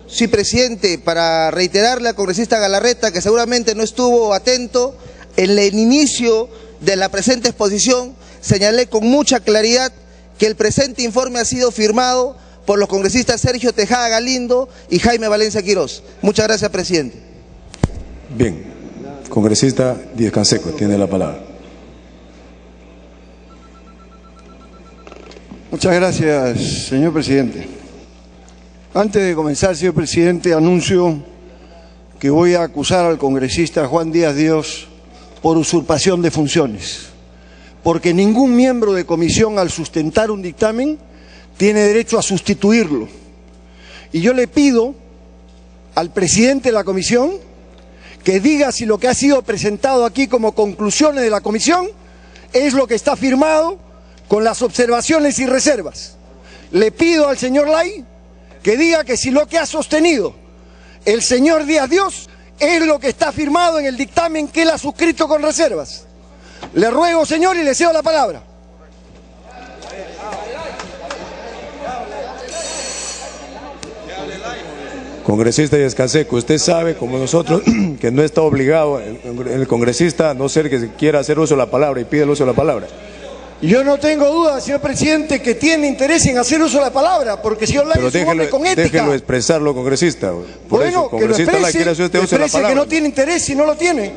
Sí, presidente, para reiterarle al congresista Galarreta, que seguramente no estuvo atento, en el inicio de la presente exposición señalé con mucha claridad que el presente informe ha sido firmado por los congresistas Sergio Tejada Galindo y Jaime Valencia Quirós. Muchas gracias, presidente. Bien, congresista Díaz Canseco tiene la palabra. Muchas gracias, señor presidente. Antes de comenzar, señor presidente, anuncio que voy a acusar al congresista Juan Díaz Dios por usurpación de funciones, porque ningún miembro de comisión, al sustentar un dictamen, tiene derecho a sustituirlo. Y yo le pido al presidente de la comisión que diga si lo que ha sido presentado aquí como conclusiones de la comisión es lo que está firmado con las observaciones y reservas. Le pido al señor Lai que diga que si lo que ha sostenido el señor Díaz Dios es lo que está firmado en el dictamen que él ha suscrito con reservas. Le ruego, señor, y le cedo la palabra. Congresista Díaz Canseco, usted sabe, como nosotros, que no está obligado el congresista, a no ser que quiera hacer uso de la palabra y pide el uso de la palabra. Yo no tengo duda, señor presidente, que tiene interés en hacer uso de la palabra, porque señor Lai es un hombre con ética. Déjelo expresarlo, congresista. Bueno, que lo exprese, que no tiene interés si no lo tiene.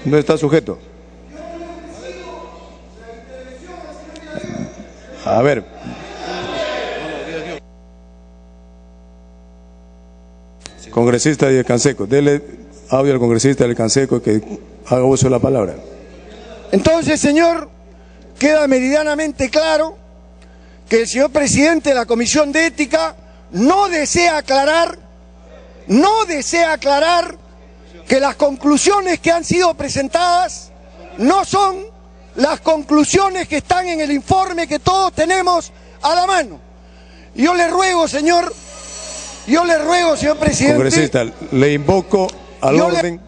No está sujeto. A ver. Congresista Díaz Canseco, dele audio al congresista del Canseco que haga uso de la palabra. Entonces, señor, queda meridianamente claro que el señor presidente de la Comisión de Ética no desea aclarar que las conclusiones que han sido presentadas no son las conclusiones que están en el informe que todos tenemos a la mano. Yo le ruego, señor presidente. Congresista, le invoco al orden.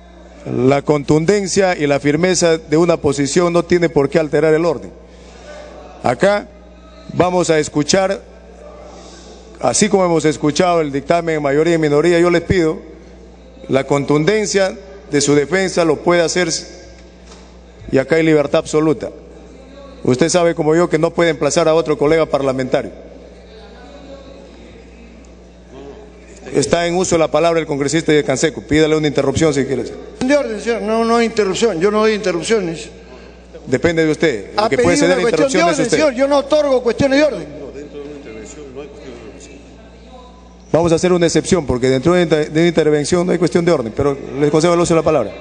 La contundencia y la firmeza de una posición no tiene por qué alterar el orden. Acá vamos a escuchar, así como hemos escuchado el dictamen en mayoría y minoría, yo les pido la contundencia de su defensa, lo puede hacer, y acá hay libertad absoluta. Usted sabe como yo que no puede emplazar a otro colega parlamentario. Está en uso la palabra el congresista de Canseco. Pídale una interrupción si quieres. De orden, señor. No hay interrupción. Yo no doy interrupciones. Depende de usted. El que puede ceder interrupciones es usted. Señor, yo no otorgo cuestiones de orden. Vamos a hacer una excepción porque dentro de una intervención no hay cuestión de orden, pero les concedo el uso de la palabra.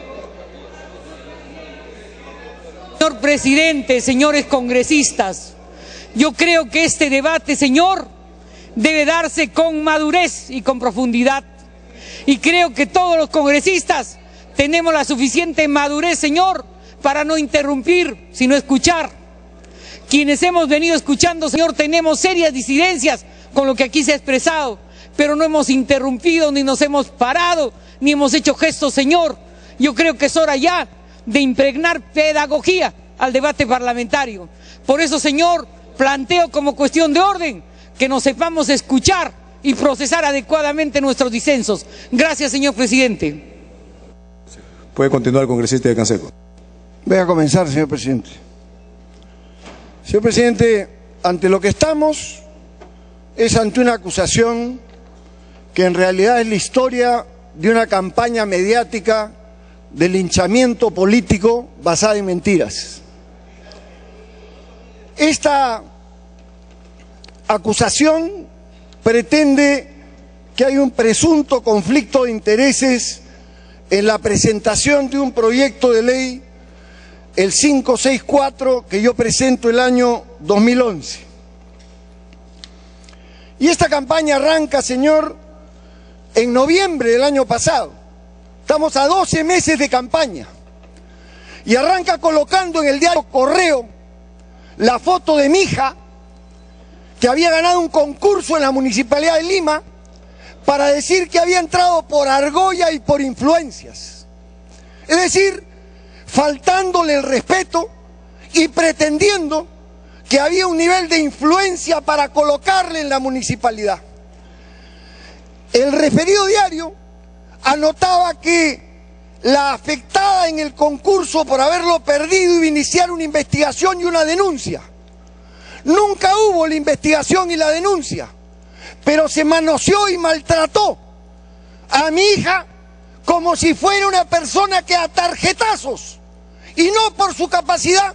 Señor presidente, señores congresistas, yo creo que este debate, señor, debe darse con madurez y con profundidad. Y creo que todos los congresistas tenemos la suficiente madurez, señor, para no interrumpir, sino escuchar. Quienes hemos venido escuchando, señor, tenemos serias disidencias con lo que aquí se ha expresado, pero no hemos interrumpido, ni nos hemos parado, ni hemos hecho gestos, señor. Yo creo que es hora ya de impregnar pedagogía al debate parlamentario. Por eso, señor, planteo como cuestión de orden que nos sepamos escuchar y procesar adecuadamente nuestros disensos. Gracias, señor presidente. Puede continuar el congresista de Canseco. Voy a comenzar, señor presidente. Señor presidente, ante lo que estamos es ante una acusación que en realidad es la historia de una campaña mediática de linchamiento político basada en mentiras. Esta acusación pretende que hay un presunto conflicto de intereses en la presentación de un proyecto de ley, el 564, que yo presento el año 2011. Y esta campaña arranca, señor, en noviembre del año pasado. Estamos a 12 meses de campaña. Y arranca colocando en el diario Correo la foto de mi hija, que había ganado un concurso en la Municipalidad de Lima, para decir que había entrado por argolla y por influencias. Es decir, faltándole el respeto y pretendiendo que había un nivel de influencia para colocarle en la municipalidad. El referido diario anotaba que la afectada en el concurso por haberlo perdido iba a iniciar una investigación y una denuncia. Nunca hubo la investigación y la denuncia, pero se manoseó y maltrató a mi hija como si fuera una persona que a tarjetazos y no por su capacidad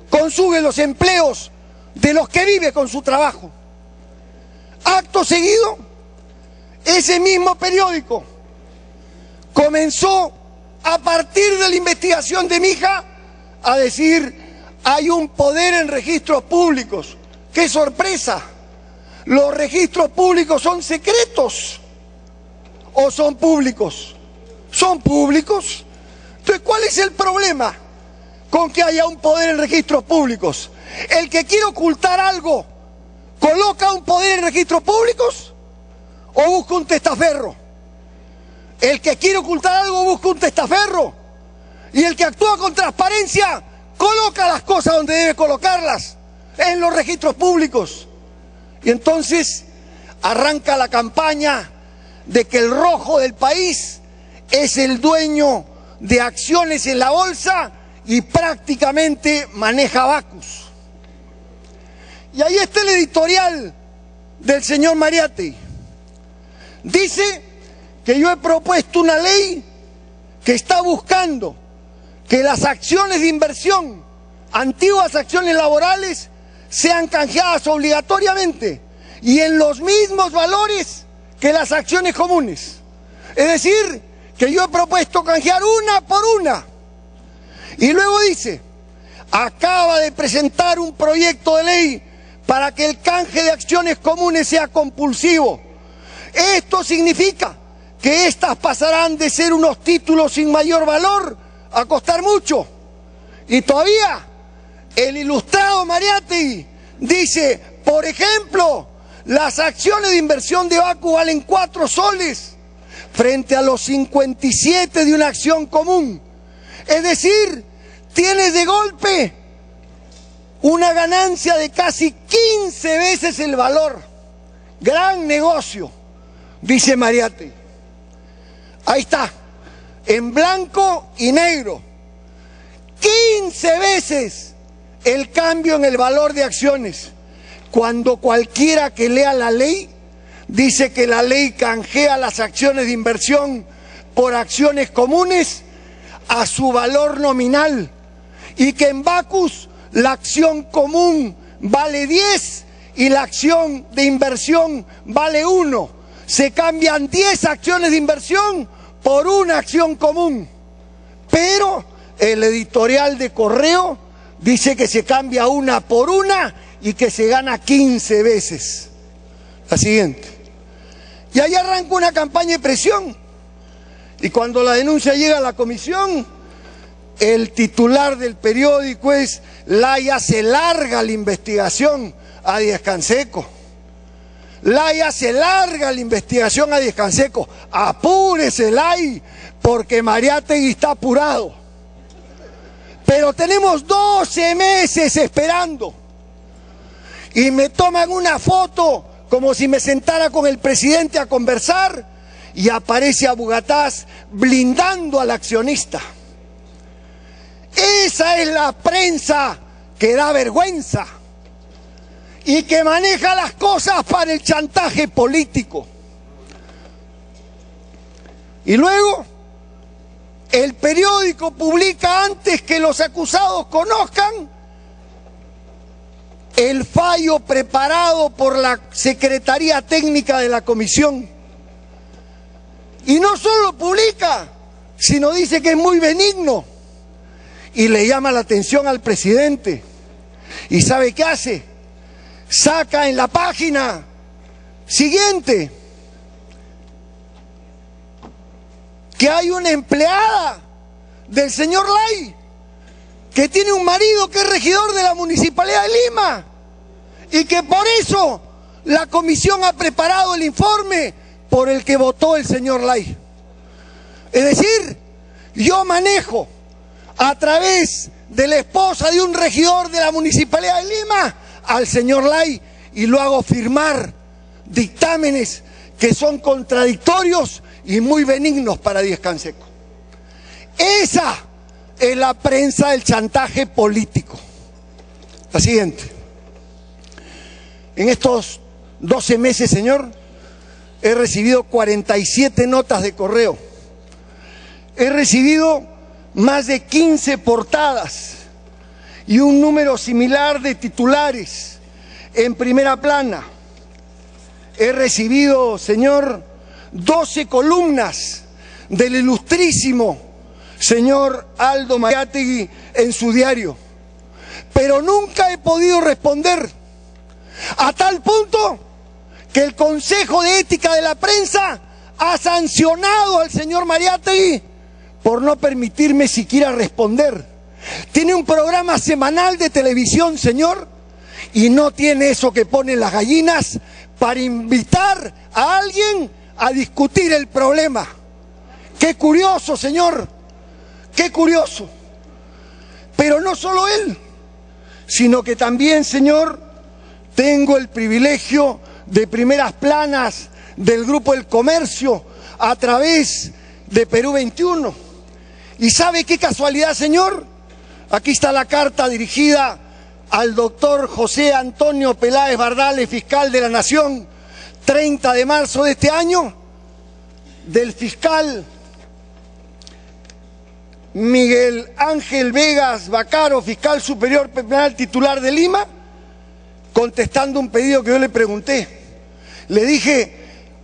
consigue los empleos de los que vive con su trabajo. Acto seguido, ese mismo periódico comenzó a partir de la investigación de mi hija a decir: hay un poder en registros públicos. ¡Qué sorpresa! ¿Los registros públicos son secretos o son públicos? ¿Son públicos? Entonces, ¿cuál es el problema con que haya un poder en registros públicos? ¿El que quiere ocultar algo coloca un poder en registros públicos o busca un testaferro? El que quiere ocultar algo busca un testaferro, y el que actúa con transparencia coloca las cosas donde debe colocarlas, en los registros públicos. Y entonces arranca la campaña de que el rojo del país es el dueño de acciones en la bolsa y prácticamente maneja Bacus. Y ahí está el editorial del señor Mariátegui. Dice que yo he propuesto una ley que está buscando que las acciones de inversión, antiguas acciones laborales, sean canjeadas obligatoriamente y en los mismos valores que las acciones comunes. Es decir, que yo he propuesto canjear una por una. Y luego dice, acaba de presentar un proyecto de ley para que el canje de acciones comunes sea compulsivo. Esto significa que éstas pasarán de ser unos títulos sin mayor valor a costar mucho. Y todavía el ilustrado Mariátegui dice, por ejemplo, las acciones de inversión de Bacu valen 4 soles frente a los 57 de una acción común. Es decir, tienes de golpe una ganancia de casi 15 veces el valor. Gran negocio, dice Mariátegui. Ahí está, en blanco y negro. 15 veces el cambio en el valor de acciones. Cuando cualquiera que lea la ley dice que la ley canjea las acciones de inversión por acciones comunes a su valor nominal y que en Bacus la acción común vale 10 y la acción de inversión vale 1. Se cambian 10 acciones de inversión por una acción común. Pero el editorial de Correo dice que se cambia una por una y que se gana 15 veces. La siguiente. Y ahí arranca una campaña de presión. Y cuando la denuncia llega a la comisión, el titular del periódico es: Laya se larga la investigación a Díaz Canseco. Laya se larga la investigación a Díaz Canseco. Apúrese, Lay, porque Mariátegui está apurado. Pero tenemos 12 meses esperando. Y me toman una foto como si me sentara con el presidente a conversar y aparece Abu Gataz blindando al accionista. Esa es la prensa que da vergüenza y que maneja las cosas para el chantaje político. Y luego el periódico publica, antes que los acusados conozcan, el fallo preparado por la Secretaría Técnica de la Comisión. Y no solo publica, sino dice que es muy benigno. Y le llama la atención al presidente. ¿Y sabe qué hace? Saca en la página siguiente que hay una empleada del señor Lay que tiene un marido que es regidor de la Municipalidad de Lima y que por eso la comisión ha preparado el informe por el que votó el señor Lay. Es decir, yo manejo a través de la esposa de un regidor de la Municipalidad de Lima al señor Lay y lo hago firmar dictámenes que son contradictorios y muy benignos para Díaz Canseco. Esa es la prensa del chantaje político. La siguiente. En estos 12 meses, señor, he recibido 47 notas de correo. He recibido más de 15 portadas y un número similar de titulares en primera plana. He recibido, señor, 12 columnas del ilustrísimo señor Aldo Mariátegui en su diario, pero nunca he podido responder, a tal punto que el Consejo de Ética de la Prensa ha sancionado al señor Mariátegui por no permitirme siquiera responder. Tiene un programa semanal de televisión, señor, y no tiene eso que ponen las gallinas para invitar a alguien a discutir el problema. Qué curioso, señor, qué curioso. Pero no solo él, sino que también, señor, tengo el privilegio de primeras planas del Grupo El Comercio a través de Perú 21. ¿Y sabe qué casualidad, señor? Aquí está la carta dirigida al doctor José Antonio Peláez Bardales, fiscal de la Nación, 30 de marzo de este año, del fiscal Miguel Ángel Vegas Bacaro, fiscal superior penal titular de Lima, contestando un pedido que yo le pregunté. Le dije,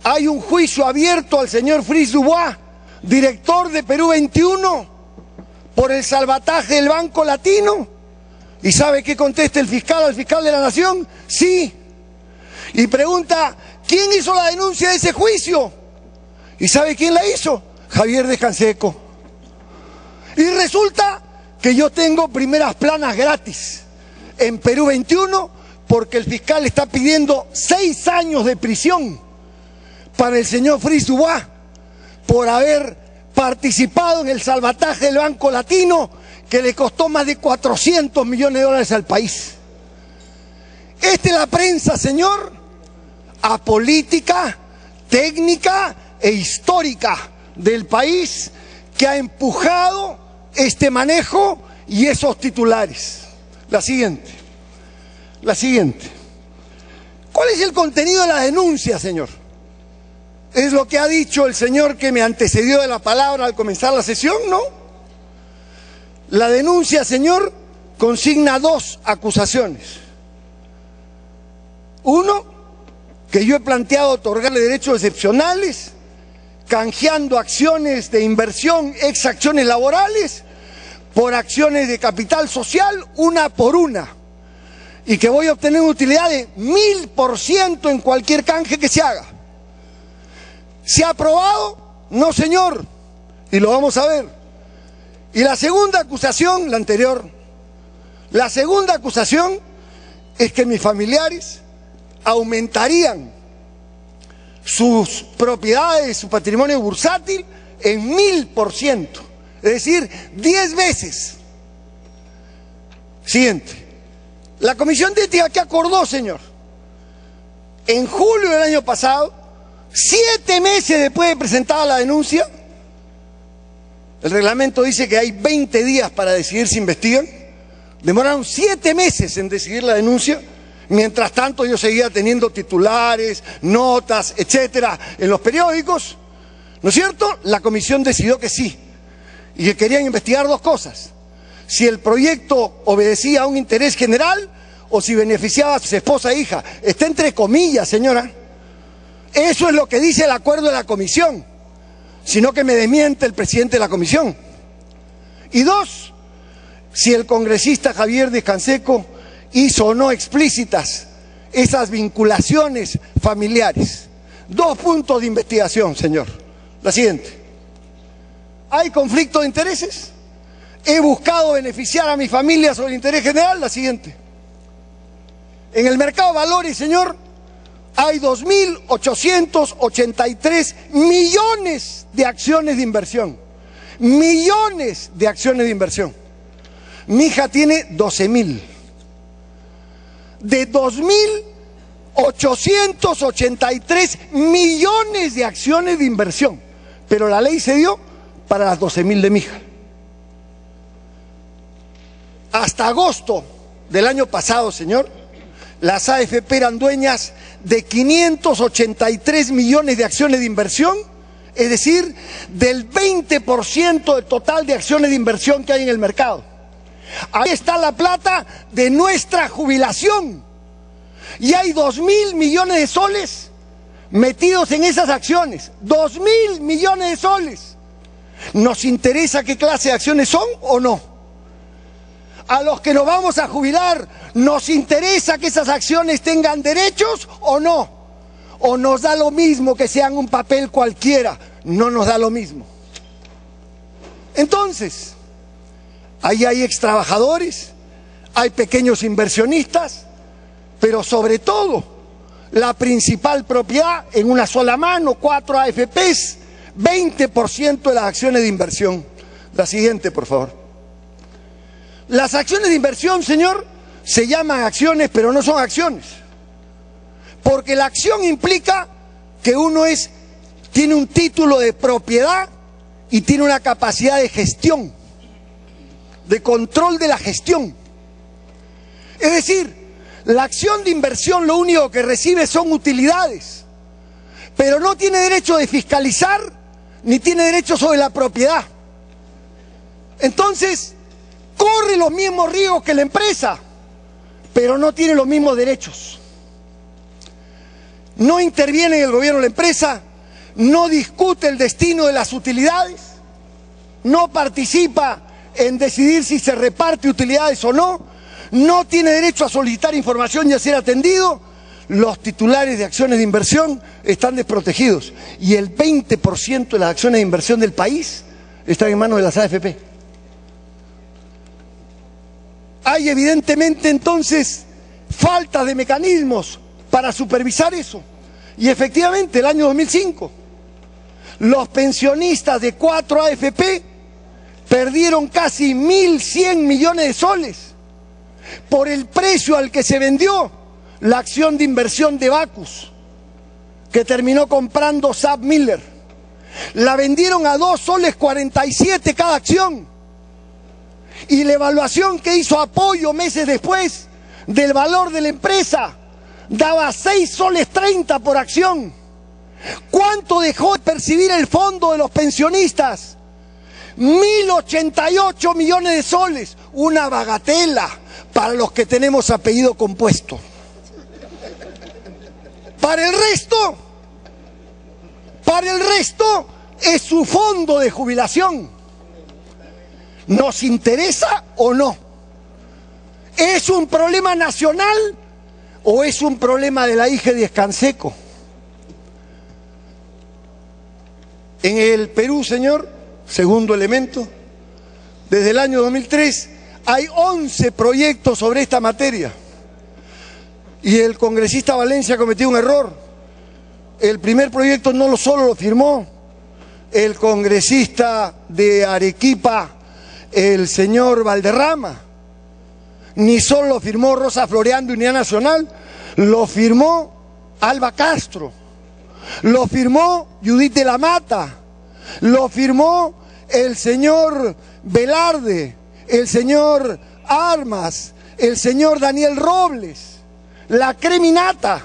hay un juicio abierto al señor Fritz Dubois, director de Perú 21, por el salvataje del Banco Latino. ¿Y sabe qué contesta el fiscal al fiscal de la Nación? Sí. Y pregunta, ¿quién hizo la denuncia de ese juicio? ¿Y sabe quién la hizo? Javier Descanseco. Y resulta que yo tengo primeras planas gratis en Perú 21 porque el fiscal está pidiendo 6 años de prisión para el señor Fritz Dubois por haber participado en el salvataje del Banco Latino que le costó más de 400 millones de dólares al país. Esta es la prensa, señor, apolítica, técnica e histórica del país que ha empujado este manejo y esos titulares. La siguiente. ¿Cuál es el contenido de la denuncia, señor? Es lo que ha dicho el señor que me antecedió de la palabra al comenzar la sesión, ¿no? La denuncia, señor, consigna 2 acusaciones. Uno, que yo he planteado otorgarle derechos excepcionales, canjeando acciones de inversión, ex acciones laborales, por acciones de capital social, una por una. Y que voy a obtener una utilidad de 1000% en cualquier canje que se haga. ¿Se ha aprobado? No, señor. Y lo vamos a ver. Y la segunda acusación, la anterior, la segunda acusación es que mis familiares aumentarían sus propiedades, su patrimonio bursátil en 1000%, es decir, 10 veces. Siguiente. La Comisión de Ética, ¿qué acordó, señor? En julio del año pasado, 7 meses después de presentada la denuncia, el reglamento dice que hay 20 días para decidir si investigan, demoraron 7 meses en decidir la denuncia. Mientras tanto yo seguía teniendo titulares, notas, etcétera, en los periódicos, ¿no es cierto? La comisión decidió que sí, y que querían investigar 2 cosas: si el proyecto obedecía a un interés general o si beneficiaba a su esposa e hija. Está entre comillas, señora. Eso es lo que dice el acuerdo de la comisión, sino que me desmiente el presidente de la comisión. Y 2, si el congresista Javier Descanseco hizo o no explícitas esas vinculaciones familiares. 2 puntos de investigación, señor. La siguiente. ¿Hay conflicto de intereses? ¿He buscado beneficiar a mi familia sobre el interés general? La siguiente. En el mercado de valores, señor, hay 2.883 millones de acciones de inversión. Millones de acciones de inversión. Mi hija tiene 12.000. De 2.883 millones de acciones de inversión, pero la ley se dio para las 12.000 de mi hija. Hasta agosto del año pasado, señor, las AFP eran dueñas de 583 millones de acciones de inversión, es decir, del 20% del total de acciones de inversión que hay en el mercado. Ahí está la plata de nuestra jubilación. Y hay 2.000 millones de soles metidos en esas acciones. 2.000 millones de soles. ¿Nos interesa qué clase de acciones son o no? A los que nos vamos a jubilar, ¿nos interesa que esas acciones tengan derechos o no? ¿O nos da lo mismo que sean un papel cualquiera? No nos da lo mismo. Entonces, ahí hay extrabajadores, hay pequeños inversionistas, pero sobre todo, la principal propiedad en una sola mano, 4 AFPs, 20% de las acciones de inversión. La siguiente, por favor. Las acciones de inversión, señor, se llaman acciones, pero no son acciones. Porque la acción implica que uno tiene un título de propiedad y tiene una capacidad de gestión, de control de la gestión. Es decir, la acción de inversión lo único que recibe son utilidades, pero no tiene derecho de fiscalizar ni tiene derecho sobre la propiedad. Entonces, corre los mismos riesgos que la empresa, pero no tiene los mismos derechos. No interviene en el gobierno de la empresa, no discute el destino de las utilidades, no participa en decidir si se reparte utilidades o no, no tiene derecho a solicitar información y a ser atendido. Los titulares de acciones de inversión están desprotegidos y el 20% de las acciones de inversión del país están en manos de las AFP. Hay evidentemente entonces falta de mecanismos para supervisar eso. Y efectivamente, el año 2005, los pensionistas de 4 AFP perdieron casi 1.100 millones de soles por el precio al que se vendió la acción de inversión de Bacus, que terminó comprando SAP Miller. La vendieron a 2,47 soles cada acción. Y la evaluación que hizo Apoyo meses después del valor de la empresa daba 6,30 soles por acción. ¿Cuánto dejó de percibir el fondo de los pensionistas? 1.088 millones de soles. Una bagatela para los que tenemos apellido compuesto. Para el resto es su fondo de jubilación. ¿Nos interesa o no? ¿Es un problema nacional o es un problema de la hija de Díaz Canseco? En el Perú, señor, segundo elemento, desde el año 2003 hay 11 proyectos sobre esta materia. Y el congresista Valencia cometió un error. El primer proyecto no solo lo firmó el congresista de Arequipa, el señor Valderrama, ni solo lo firmó Rosa Floreán de Unidad Nacional, lo firmó Alba Castro, lo firmó Judith de la Mata, lo firmó el señor Velarde, el señor Armas, el señor Daniel Robles, la Creminata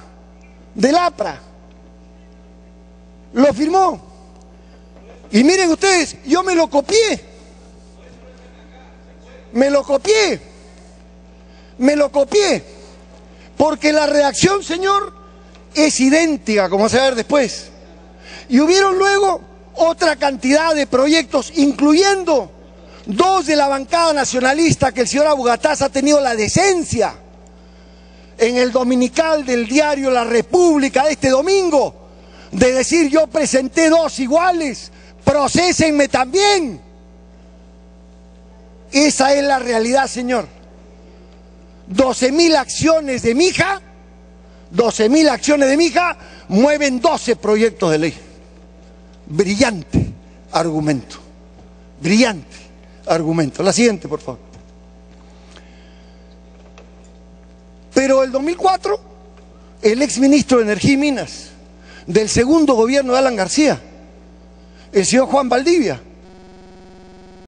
del APRA, lo firmó. Y miren ustedes, yo me lo copié, porque la redacción, señor, es idéntica, como se va a ver después. Y hubieron luego otra cantidad de proyectos, incluyendo 2 de la bancada nacionalista, que el señor Abugataz ha tenido la decencia en el dominical del diario La República de este domingo de decir: yo presenté 2 iguales, prosésenme también. Esa es la realidad, señor. 12.000 acciones de Mija, 12.000 acciones de Mija mueven 12 proyectos de ley. Brillante argumento, brillante argumento. La siguiente, por favor. Pero el 2004, el exministro de Energía y Minas del segundo gobierno de Alan García, el señor Juan Valdivia,